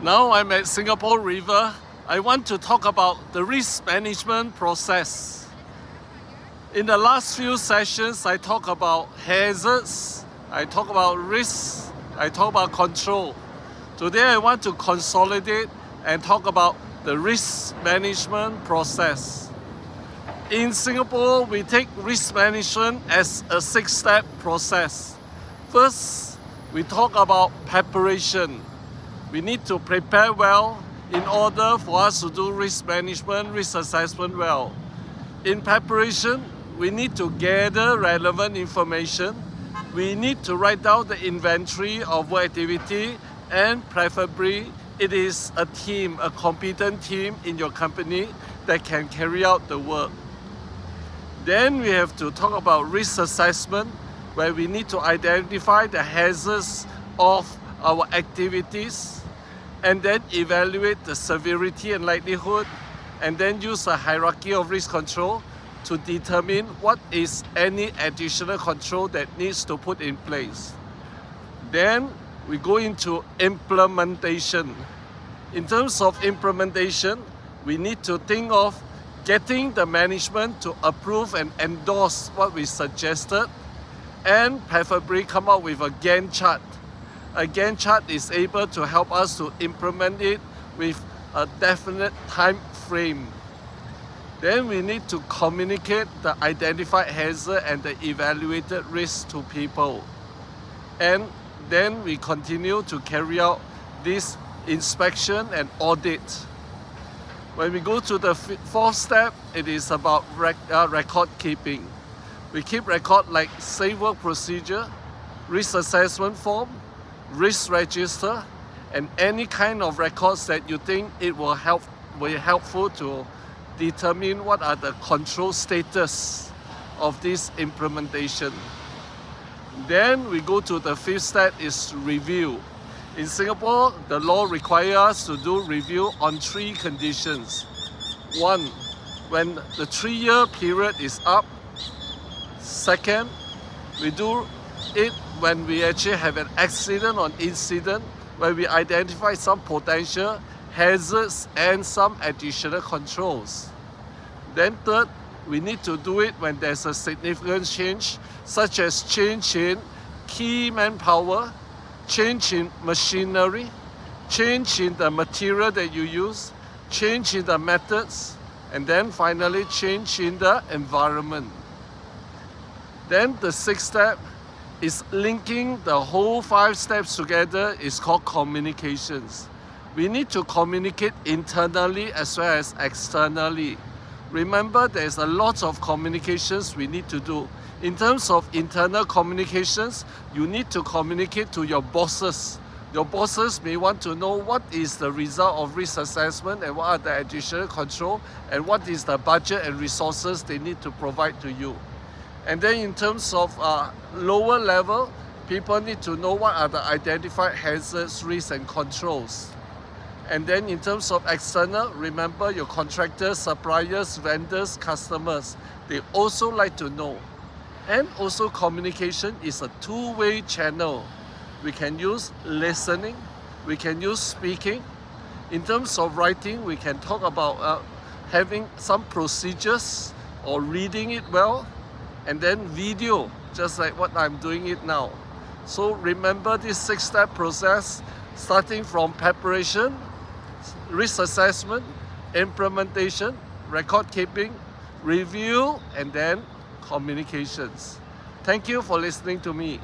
Now I'm at Singapore River. I want to talk about the risk management process. In the last few sessions, I talk about hazards, I talk about risks, I talk about control. Today I want to consolidate and talk about the risk management process. In Singapore, we take risk management as a 6-step process. First, we talk about preparation. We need to prepare well in order for us to do risk management, risk assessment well. In preparation, we need to gather relevant information. We need to write down the inventory of work activity, and preferably it is a team, a competent team in your company that can carry out the work. Then we have to talk about risk assessment, where we need to identify the hazards of our activities and then evaluate the severity and likelihood, and then use a hierarchy of risk control to determine what is any additional control that needs to put in place. Then we go into implementation. In terms of implementation, we need to think of getting the management to approve and endorse what we suggested, and preferably come up with a Gantt chart. A Gantt chart is able to help us to implement it with a definite time frame. Then we need to communicate the identified hazard and the evaluated risk to people. And then we continue to carry out this inspection and audit. When we go to the fourth step, it is about record keeping. We keep record like safe work procedure, risk assessment form, risk register, and any kind of records that you think it will be helpful to determine what are the control status of this implementation. Then we go to the fifth step is review. In Singapore, the law requires us to do review on 3 conditions. 1, when the 3-year period is up. Second, we do it when we actually have an accident or incident where we identify some potential hazards and some additional controls. Then third, we need to do it when there's a significant change, such as change in key manpower, change in machinery, change in the material that you use, change in the methods, and then finally change in the environment. Then the 6th step is linking the whole 5 steps together, is called communications. We need to communicate internally as well as externally. Remember, there's a lot of communications we need to do. In terms of internal communications, you need to communicate to your bosses. Your bosses may want to know what is the result of risk assessment and what are the additional control and what is the budget and resources they need to provide to you. And then in terms of lower level, people need to know what are the identified hazards, risks, and controls. And then in terms of external, remember your contractors, suppliers, vendors, customers, they also like to know. And also communication is a 2-way channel. We can use listening, we can use speaking. In terms of writing, we can talk about having some procedures or reading it well, and then video, just like what I'm doing it now. So remember this 6-step process, starting from preparation, risk assessment, implementation, record keeping, review, and then communications. Thank you for listening to me.